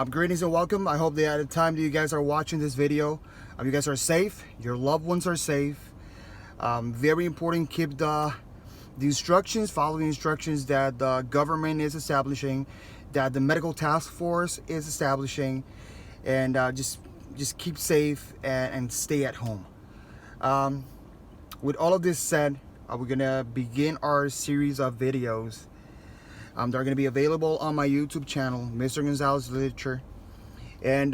Greetings and welcome. I hope that at the time that you guys are watching this video, you guys are safe, your loved ones are safe. Very important, keep the instructions, follow the instructions that the government is establishing, that the medical task force is establishing, and just keep safe and stay at home. With all of this said, we're gonna begin our series of videos. They're going to be available on my YouTube channel, Mr. Gonzalez Literature. And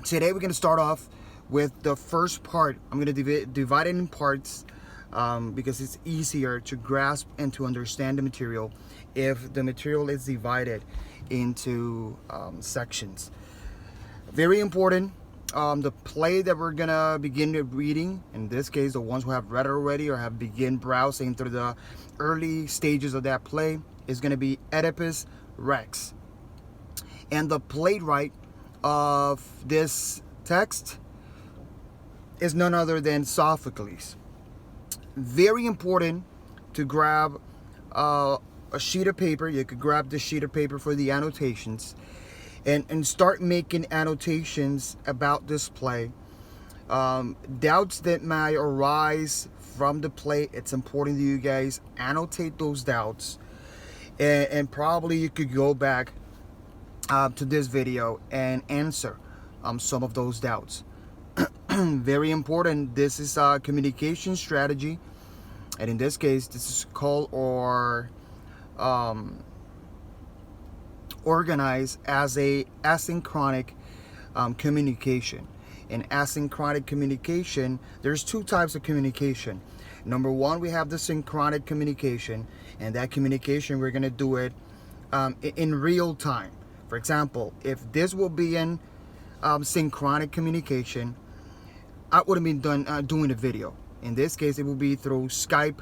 today we're going to start off with the first part. I'm going to divide it in parts because it's easier to grasp and to understand the material if the material is divided into sections. Very important. The play that we're gonna begin reading, in this case the ones who have read it already or have begun browsing through the early stages of that play, is going to be Oedipus Rex. And the playwright of this text is none other than Sophocles. Very important to grab a sheet of paper. You could grab the sheet of paper for the annotations and start making annotations about this play. Doubts that may arise from the play, it's important that you guys annotate those doubts. And probably you could go back to this video and answer some of those doubts. Very important. This is a communication strategy, and in this case, this is called or organized as a asynchronic communication. In asynchronic communication, there's two types of communication. Number one, we have the synchronic communication, and that communication, we're going to do it in real time. For example, if this will be in synchronic communication, I would have been doing a video. In this case, it will be through Skype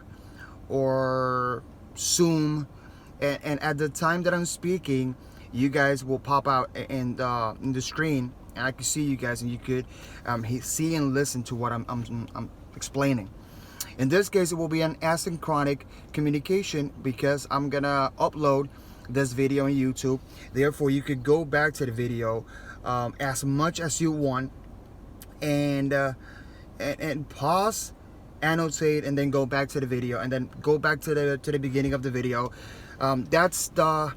or Zoom, and at the time that I'm speaking, you guys will pop out in the screen, and I can see you guys, and you could see and listen to what I'm explaining. In this case, it will be an asynchronic communication because I'm gonna upload this video on YouTube. Therefore, you could go back to the video as much as you want, and pause, annotate, and then go back to the video, and then go back to the beginning of the video. That's the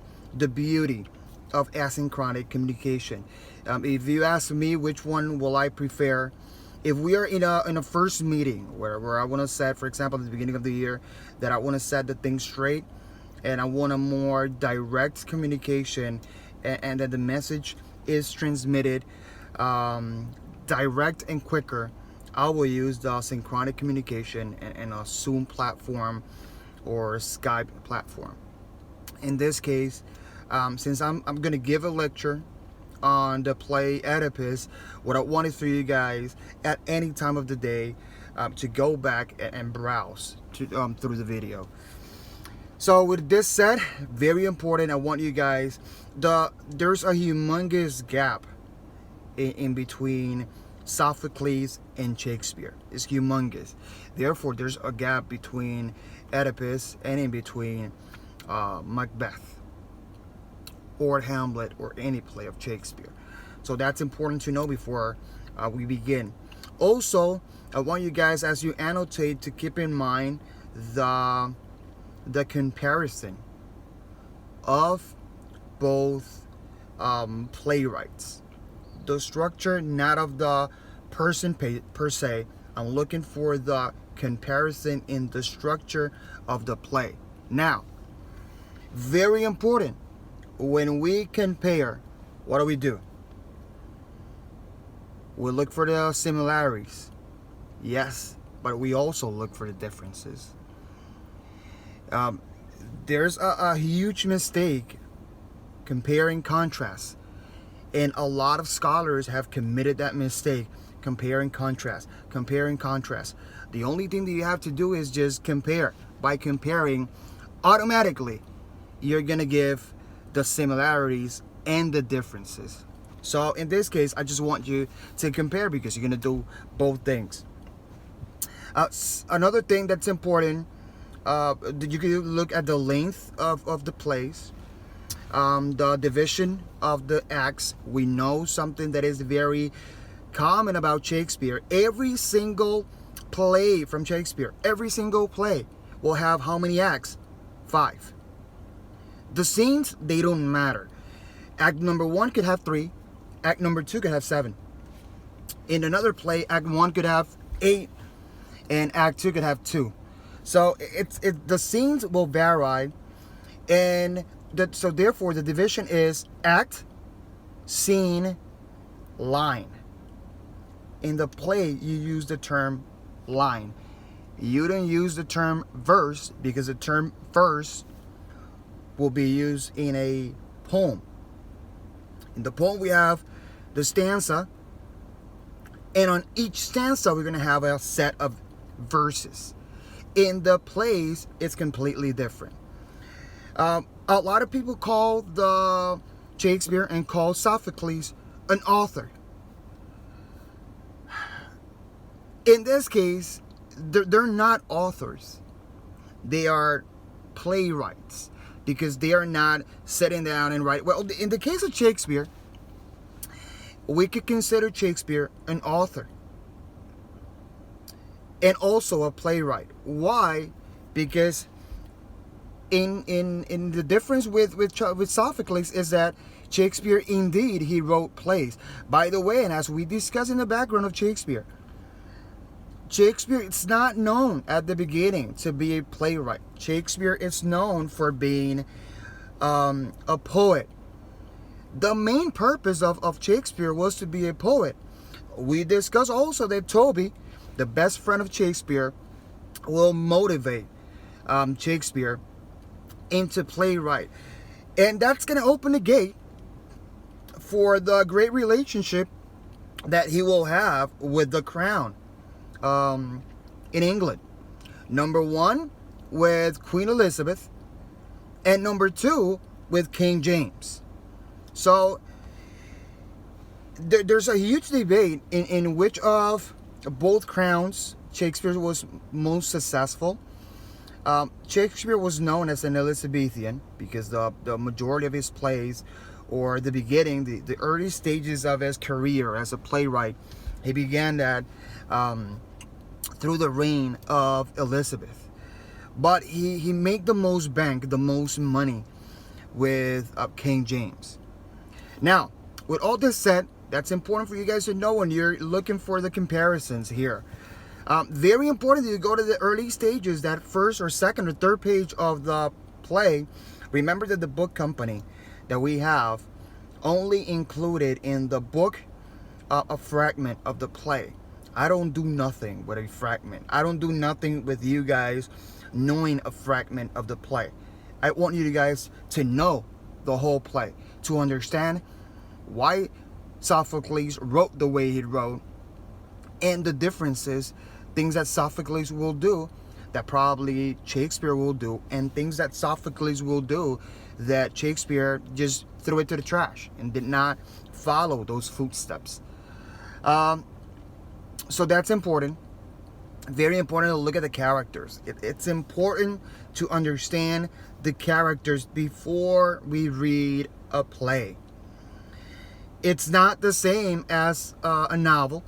beauty of asynchronic communication. If you ask me which one will I prefer, if we are in a first meeting where I want to set, for example, at the beginning of the year, that I want to set the thing straight, and I want a more direct communication, and that the message is transmitted direct and quicker, I will use the synchronic communication and a Zoom platform or Skype platform. In this case, since I'm going to give a lecture on the play Oedipus, what I wanted for you guys at any time of the day to go back and browse through the video. So with this said, very important, I want you guys, there's a humongous gap in between Sophocles and Shakespeare. It's humongous. Therefore, there's a gap between Oedipus and in between Macbeth or Hamlet or any play of Shakespeare. So that's important to know before we begin. Also, I want you guys, as you annotate, to keep in mind the comparison of both playwrights. The structure, not of the person per se. I'm looking for the comparison in the structure of the play. Now, very important, when we compare, what do? We look for the similarities, yes, but we also look for the differences. There's a huge mistake comparing contrasts, and a lot of scholars have committed that mistake, comparing contrast. The only thing that you have to do is just compare. By comparing, automatically you're gonna give the similarities and the differences. So in this case, I just want you to compare because you're gonna do both things. Another thing that's important, you can look at the length of the plays. the division of the acts. We know something that is very common about Shakespeare. Every single play from Shakespeare, every single play will have how many acts? 5. The scenes, they don't matter. Act number 1 could have 3. Act number 2 could have 7. In another play, Act 1 could have 8, and Act 2 could have 2. So the scenes will vary, and so therefore the division is act, scene, line. In the play, you use the term line. You don't use the term verse, because the term verse will be used in a poem. In the poem, we have the stanza, and on each stanza, we're going to have a set of verses. In the plays, it's completely different. A lot of people call the Shakespeare and call Sophocles an author. In this case, they're not authors. They are playwrights, because they are not sitting down and writing. Well, in the case of Shakespeare, we could consider Shakespeare an author and also a playwright. Why? Because in the difference with Sophocles is that Shakespeare, indeed, he wrote plays. By the way, and as we discussed in the background of Shakespeare, it's not known at the beginning to be a playwright. Shakespeare is known for being a poet. The main purpose of Shakespeare was to be a poet. We discussed also that Toby, the best friend of Shakespeare, will motivate Shakespeare into playwright. And that's going to open the gate for the great relationship that he will have with the crown in England. Number 1, with Queen Elizabeth, and number 2, with King James. So there's a huge debate in which of both crowns Shakespeare was most successful. Shakespeare was known as an Elizabethan because the majority of his plays, or the beginning, the early stages of his career as a playwright, he began that through the reign of Elizabeth. But he made the most bank, the most money with King James. Now, with all this said, that's important for you guys to know when you're looking for the comparisons here. Very important that you go to the early stages, that first or second or third page of the play. Remember that the book company that we have only included in the book a fragment of the play. I don't do nothing with a fragment. I don't do nothing with you guys knowing a fragment of the play. I want you guys to know the whole play, to understand why Sophocles wrote the way he wrote, and the differences, things that Sophocles will do that probably Shakespeare will do, and things that Sophocles will do that Shakespeare just threw it to the trash and did not follow those footsteps. So that's important. Very important to look at the characters. It's important to understand the characters before we read a play. It's not the same as a novel.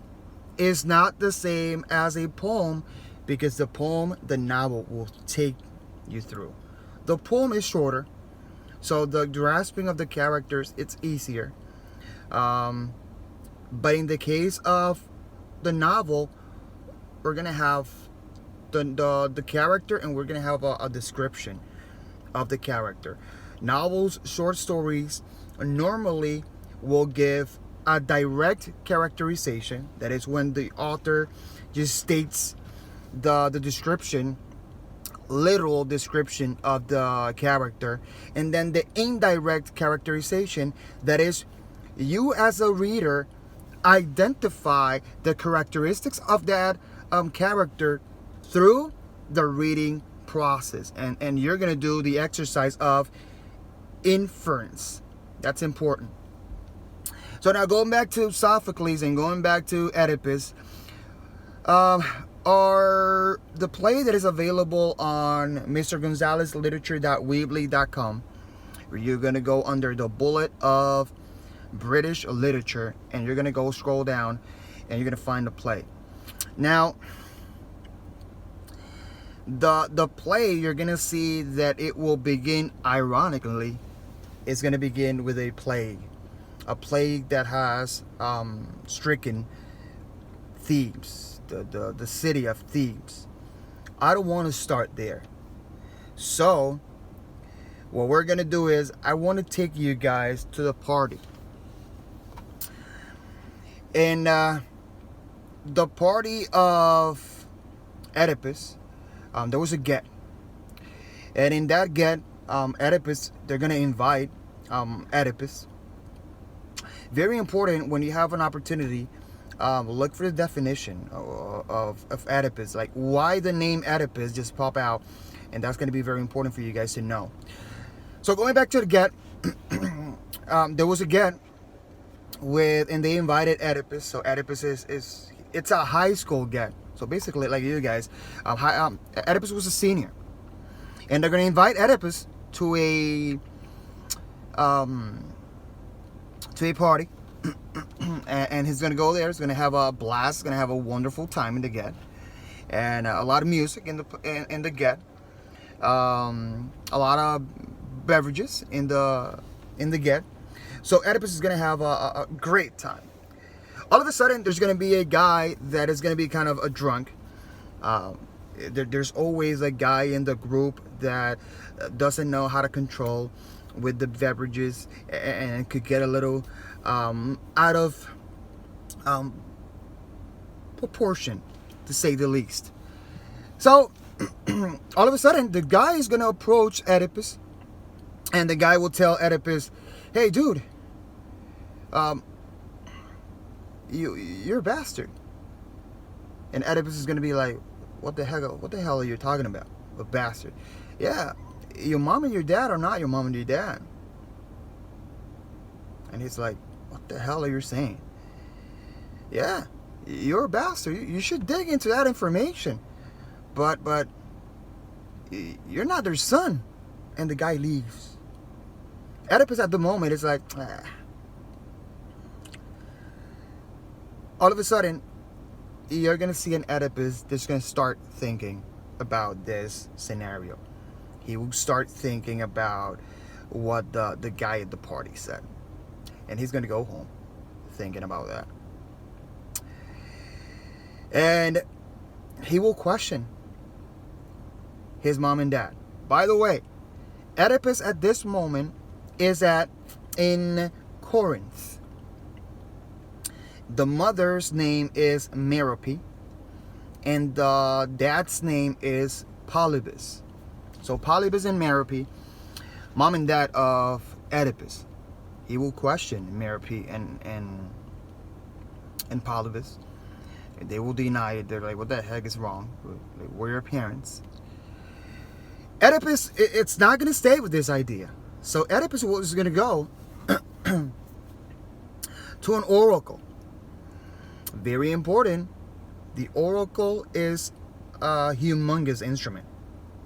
It's not the same as a poem, because the poem, the novel will take you through. The poem is shorter, so the grasping of the characters, it's easier. But in the case of the novel, we're gonna have the character, and we're gonna have a description of the character. Novels, short stories, normally will give a direct characterization. That is when the author just states the description, literal description of the character, and then the indirect characterization, that is you as a reader identify the characteristics of that character through the reading process, and you're gonna do the exercise of inference. That's important. So now, going back to Sophocles and going back to Oedipus, are the play that is available on Mr. Gonzalez Literature.weebly.com. You're gonna go under the bullet of British literature, and you're gonna go scroll down, and you're gonna find the play. Now, the play, you're gonna see that it will begin, ironically, it's gonna begin with a plague that has stricken Thebes, the city of Thebes. I don't want to start there. So what we're gonna do is, I want to take you guys to the party. And the party of Oedipus, there was a get. And in that get, Oedipus, they're gonna invite Oedipus. Very important, when you have an opportunity, look for the definition of Oedipus. Like, why the name Oedipus just pop out, and that's going to be very important for you guys to know. So going back to the get, there was a get and they invited Oedipus. So Oedipus it's a high school get. So basically, like you guys, Oedipus was a senior, and they're going to invite Oedipus to a party. And he's gonna go there. He's gonna have a blast. He's gonna have a wonderful time in the get, and a lot of music in the get. A lot of beverages in the get. So Oedipus is gonna have a great time. All of a sudden, there's gonna be a guy that is gonna be kind of a drunk. There's always a guy in the group that doesn't know how to control with the beverages, and could get a little out of proportion, to say the least. So all of a sudden, the guy is gonna approach Oedipus, and the guy will tell Oedipus, "Hey, dude, you're a bastard." And Oedipus is gonna be like, "What the hell are you talking about? A bastard?" "Yeah, your mom and your dad are not your mom and your dad." And he's like, "What the hell are you saying?" "Yeah, you're a bastard. You should dig into that information. But you're not their son." And the guy leaves. Oedipus at the moment is like, ah. All of a sudden, you're going to see an Oedipus that's going to start thinking about this scenario. He will start thinking about what the guy at the party said. And he's going to go home thinking about that. And he will question his mom and dad. By the way, Oedipus at this moment is in Corinth. The mother's name is Merope, and the dad's name is Polybus. So Polybus and Merope, mom and dad of Oedipus. He will question Merope and Polybus. They will deny it. They're like, "What the heck is wrong? We're your parents." Oedipus, it's not going to stay with this idea. So Oedipus was going to go to an oracle. Very important. The oracle is a humongous instrument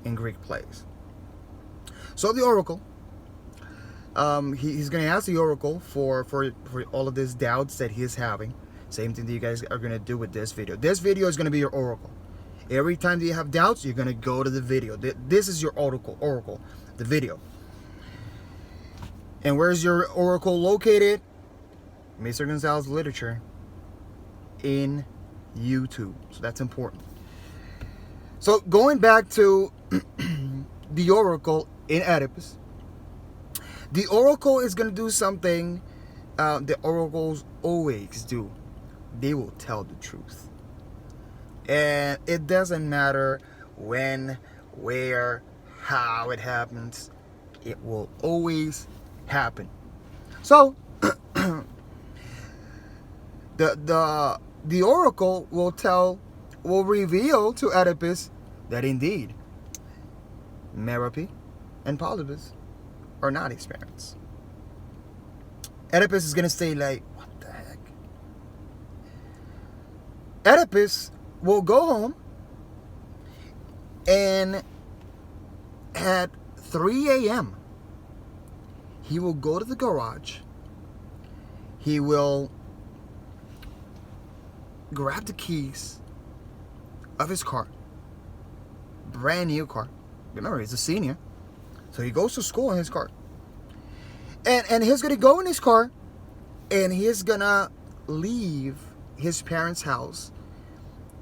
in Greek plays. So the oracle, he's going to ask the oracle for all of these doubts that he is having. Same thing that you guys are going to do with this video. This video is going to be your oracle. Every time that you have doubts, you're going to go to the video. This is your oracle, the video. And where's your oracle located? Mr. Gonzalez Literature in YouTube. So that's important. So going back to the oracle in Oedipus. The oracle is going to do something the oracles always do. They will tell the truth. And it doesn't matter when, where, how it happens. It will always happen. So the oracle will reveal to Oedipus that indeed Merope and Polybus are not his parents. Oedipus is gonna say like, "What the heck?" Oedipus will go home, and at 3 a.m. he will go to the garage. He will grab the keys of his car. Brand new car. Remember, he's a senior. So he goes to school in his car. And he's going to go in his car, and he's going to leave his parents' house,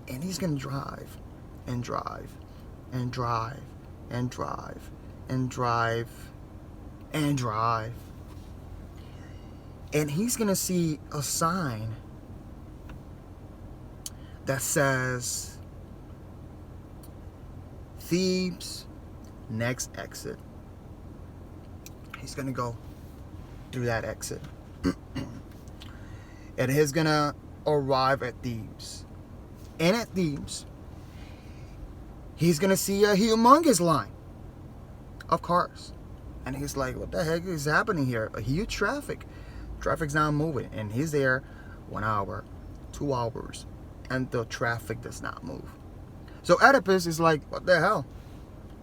and he's going to drive and drive and drive and drive and drive and drive. And he's going to see a sign that says, Thebes, next exit. He's going to go through that exit. And he's going to arrive at Thebes. And at Thebes, he's going to see a humongous line of cars. And he's like, what the heck is happening here? A huge traffic. Traffic's not moving. And he's there 1 hour, 2 hours, and the traffic does not move. So Oedipus is like, what the hell?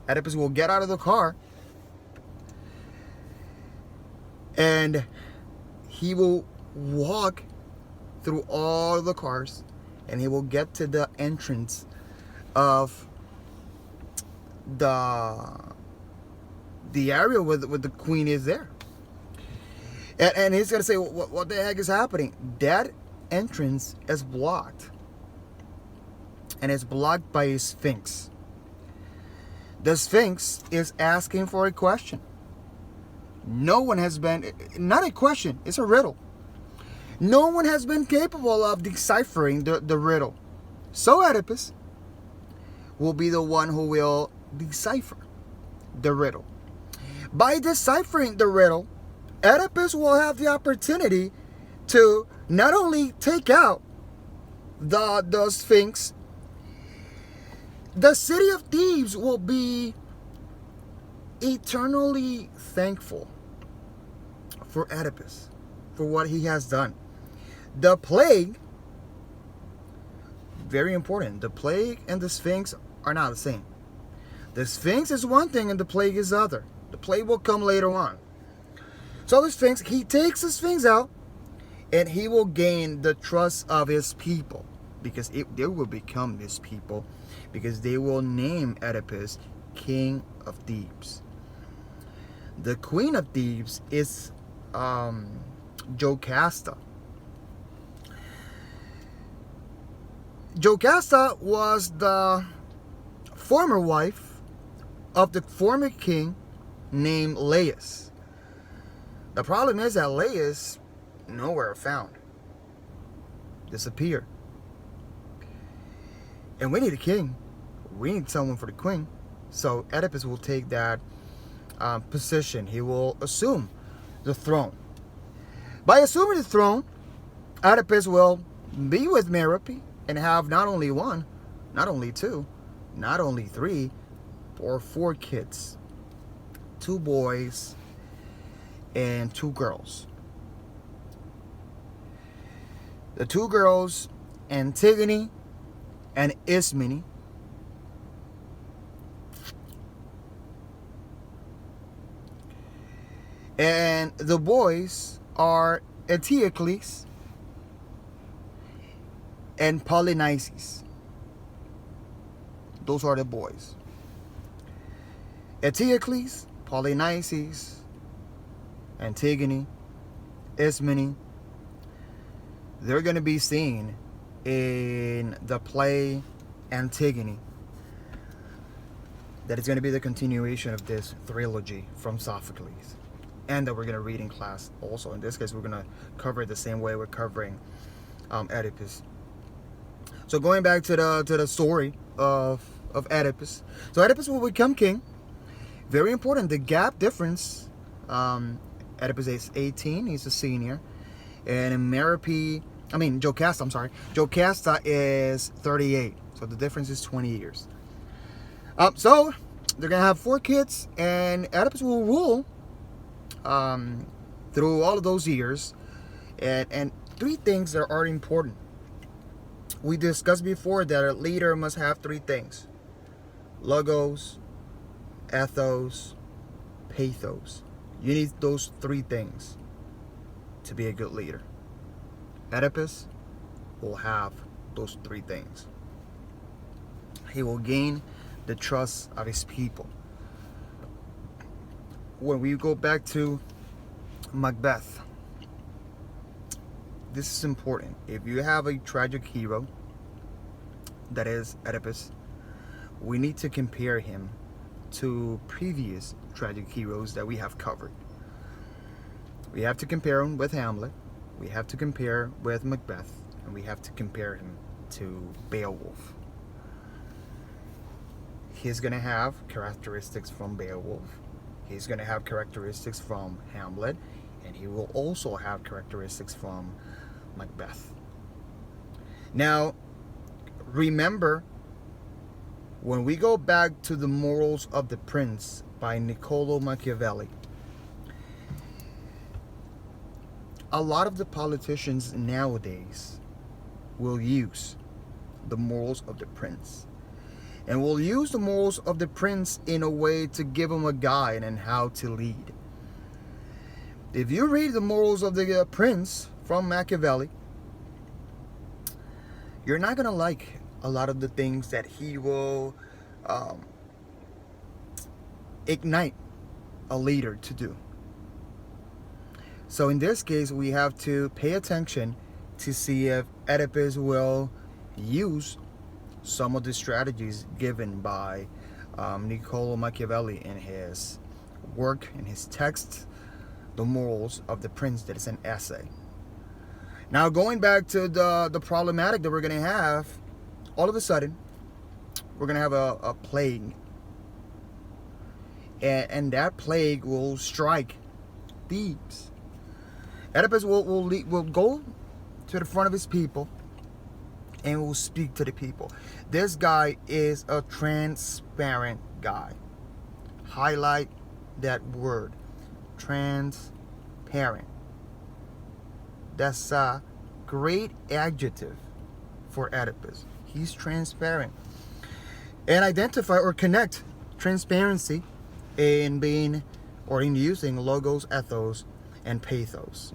Oedipus will get out of the car, and he will walk through all the cars, and he will get to the entrance of the area where the queen is there. And he's going to say, what the heck is happening? That entrance is blocked. And it's blocked by a sphinx. The sphinx is asking for a question. No one has been, not a question, it's a riddle. No one has been capable of deciphering the riddle. So Oedipus will be the one who will decipher the riddle. By deciphering the riddle, Oedipus will have the opportunity to not only take out the sphinx, the city of Thebes will be eternally thankful for Oedipus, for what he has done. The plague, very important, the plague and the sphinx are not the same. The sphinx is one thing and the plague is other. The plague will come later on. So the sphinx, he takes the sphinx out, and he will gain the trust of his people, because they will become his people, because they will name Oedipus King of Thebes. The Queen of Thebes is Jocasta. Jocasta was the former wife of the former king named Laius. The problem is that Laius nowhere found. Disappeared. And we need a king. We need someone for the queen. So Oedipus will take that position. He will assume the throne. By assuming the throne, Oedipus will be with Merope and have not only one, not only two, not only three, or 4 kids. 2 boys and 2 girls. The 2 girls, Antigone and Ismene, and the boys are Eteocles and Polynices. Those are the boys. Eteocles, Polynices, Antigone, Ismene. They're going to be seen in the play Antigone. That is going to be the continuation of this trilogy from Sophocles, and that we're going to read in class also. In this case, we're going to cover it the same way we're covering Oedipus. So going back to the story of Oedipus. So Oedipus will become king. Very important, the gap difference. Oedipus is 18, he's a senior. And Jocasta is 38. So the difference is 20 years. So they're going to have 4 kids, and Oedipus will rule through all of those years. And 3 things that are important. We discussed before that a leader must have 3 things: logos, ethos, pathos. You need those three things to be a good leader. Oedipus will have those three things. He will gain the trust of his people. When we go back to Macbeth, this is important. If you have a tragic hero, that is Oedipus, we need to compare him to previous tragic heroes that we have covered. We have to compare him with Hamlet, we have to compare with Macbeth, and we have to compare him to Beowulf. He's going to have characteristics from Beowulf, he's going to have characteristics from Hamlet, and he will also have characteristics from Macbeth. Now, remember, when we go back to The Morals of the Prince by Niccolo Machiavelli, a lot of the politicians nowadays will use the morals of the prince. And will use the morals of the prince in a way to give him a guide on how to lead. If you read the morals of the prince from Machiavelli, you're not going to like a lot of the things that he will ignite a leader to do. So in this case, we have to pay attention to see if Oedipus will use some of the strategies given by Niccolo Machiavelli in his work, in his text, The Morals of the Prince, that is an essay. Now, going back to the problematic that we're going to have, all of a sudden, we're going to have a plague. And that plague will strike Thebes. Oedipus will go to the front of his people and will speak to the people. This guy is a transparent guy. Highlight that word. Transparent. That's a great adjective for Oedipus. He's transparent. And identify or connect transparency in being or in using logos, ethos, and pathos.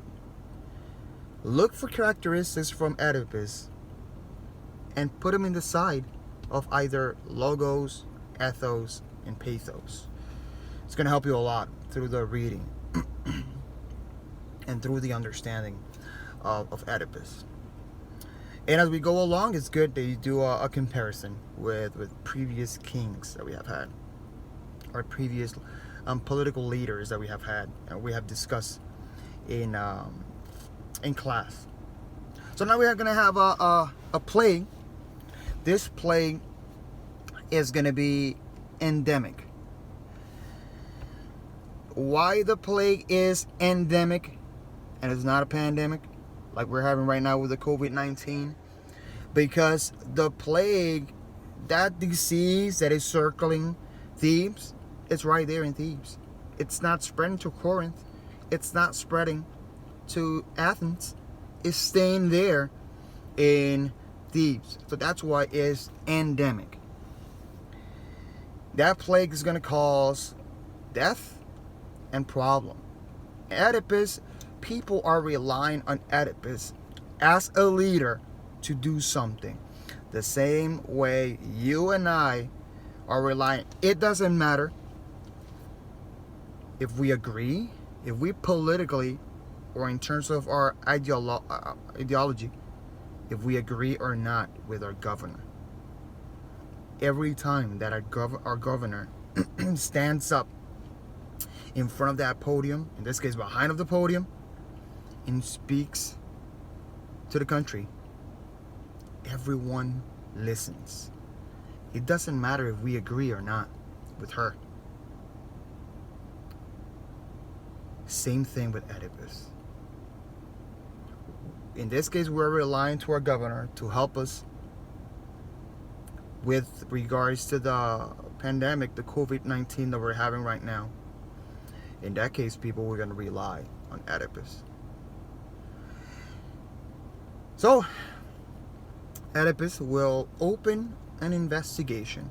Look for characteristics from Oedipus and put them in the side of either logos, ethos, and pathos. It's going to help you a lot through the reading and through the understanding of Oedipus. And as we go along, it's good that you do a comparison with previous kings that we have had, or previous political leaders that we have had, and we have discussed in class. So now we are going to have a plague. This plague is going to be endemic. Why the plague is endemic and it's not a pandemic like we're having right now with the COVID-19? Because the plague, that disease that is circling Thebes, it's right there in Thebes. It's not spreading to Corinth. It's not spreading to Athens. It's staying there in Thebes. So that's why it's endemic. That plague is going to cause death and problem. Oedipus, people are relying on Oedipus as a leader to do something. The same way you and I are relying. It doesn't matter if we agree, if we politically, or in terms of our ideology, if we agree or not with our governor. Every time that our governor stands up in front of that podium, in this case behind of the podium, and speaks to the country, everyone listens. It doesn't matter if we agree or not with her. Same thing with Oedipus. In this case, we're relying to our governor to help us with regards to the pandemic, the COVID-19 that we're having right now. In that case, people were going to rely on Oedipus. So, Oedipus will open an investigation,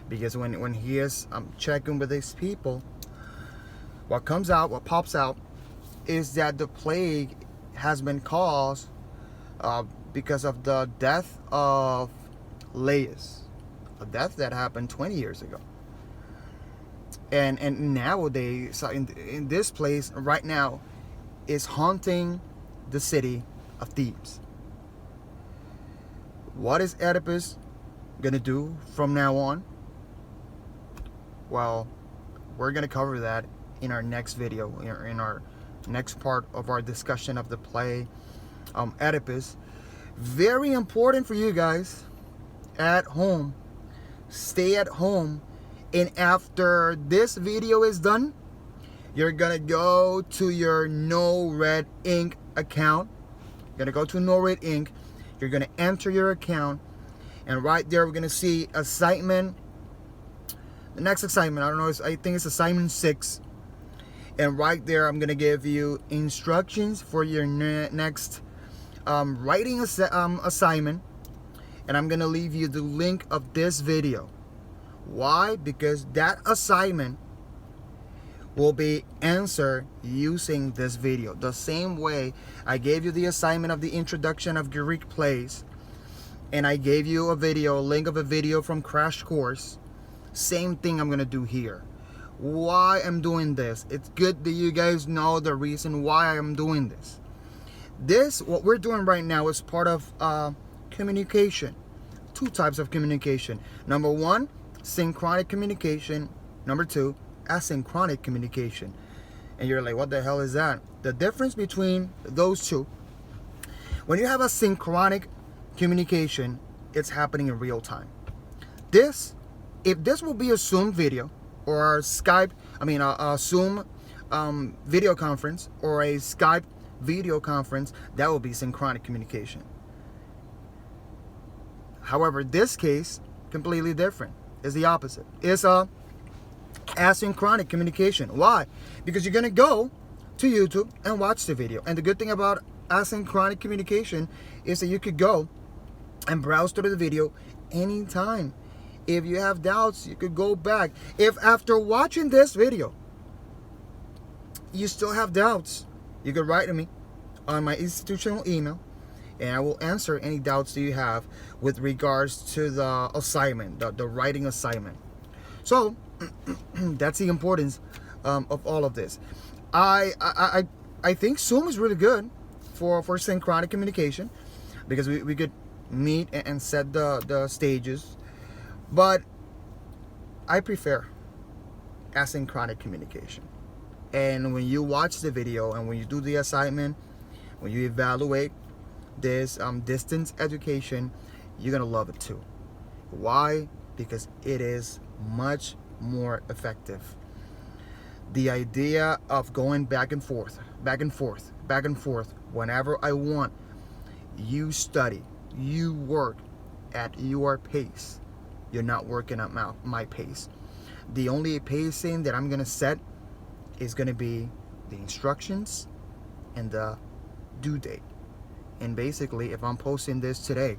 because when he is checking with his people, what comes out, what pops out, is that the plague has been caused because of the death of Laius, a death that happened 20 years ago. And nowadays, so in this place right now, is haunting the city of Thebes. What is Oedipus gonna do from now on? Well, we're gonna cover that in our next video, in our next part of our discussion of the play Oedipus. Very important for you guys at home. Stay at home, and after this video is done, you're gonna go to your No Red Ink account. You're gonna go to No Red Ink. You're gonna enter your account, and right there we're gonna see assignment. The next assignment, I don't know, I think it's assignment 6. And right there, I'm gonna give you instructions for your next writing assignment, and I'm gonna leave you the link of this video. Why? Because that assignment will be answered using this video. The same way I gave you the assignment of the introduction of Greek plays, and I gave you a video, a link of a video from Crash Course. Same thing I'm gonna do here. Why I'm doing this? It's good that you guys know the reason why I'm doing this. What we're doing right now is part of communication. 2 types of communication. Number 1, synchronic communication. Number 2, asynchronic communication. And you're like, what the hell is that? The difference between those two: when you have a synchronic communication, it's happening in real time. If this will be a Zoom video or a Zoom video conference or a Skype video conference, that will be synchronic communication. However, this case, completely different. It's the opposite. It's a asynchronic communication. Why? Because you're going to go to YouTube and watch the video. And the good thing about asynchronic communication is that you could go and browse through the video anytime. If you have doubts, you could go back. If after watching this video you still have doubts, you could write to me on my institutional email, and I will answer any doubts that you have with regards to the assignment, the writing assignment. So that's the importance of all of this. I think Zoom is really good for synchronic communication, because we could meet and set the stages. But I prefer asynchronic communication. And when you watch the video and when you do the assignment, when you evaluate this distance education, you're gonna love it too. Why? Because it is much more effective. The idea of going back and forth, whenever I want, you study, you work at your pace. You're not working at my pace. The only pacing that I'm gonna set is gonna be the instructions and the due date. And basically, if I'm posting this today,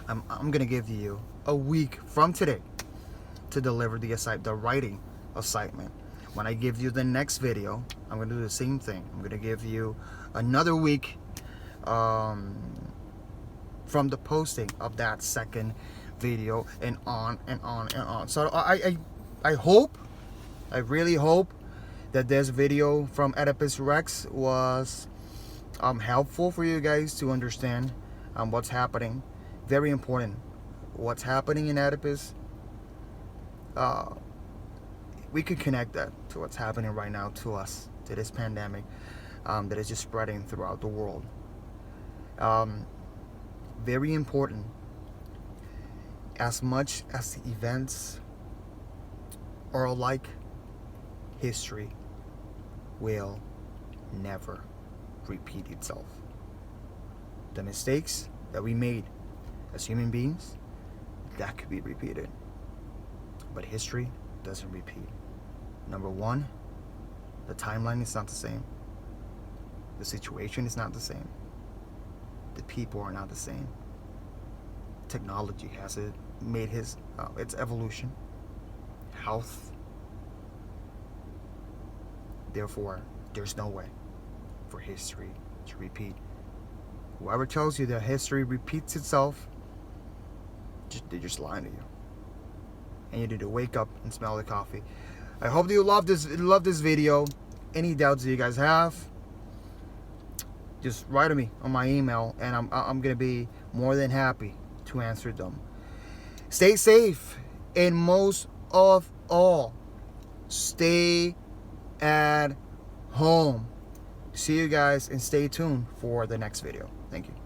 I'm gonna give you a week from today to deliver the writing assignment. When I give you the next video, I'm gonna do the same thing. I'm gonna give you another week from the posting of that second video, and on and on and on. So I hope, I really hope that this video from Oedipus Rex was helpful for you guys to understand what's happening. Very important. What's happening in Oedipus, we could connect that to what's happening right now to us, to this pandemic that is just spreading throughout the world. Very important. As much as the events are alike, history will never repeat itself. The mistakes that we made as human beings, that could be repeated. But history doesn't repeat. Number 1, the timeline is not the same. The situation is not the same. The people are not the same. Technology has made its evolution. Health Therefore, there's no way for history to repeat. Whoever tells you that history repeats itself, they're just lying to you. And you need to wake up and smell the coffee. I hope that you love this video. Any doubts that you guys have, just write to me on my email, and I'm gonna be more than happy to answer them. Stay safe, and most of all, stay at home. See you guys, and stay tuned for the next video. Thank you.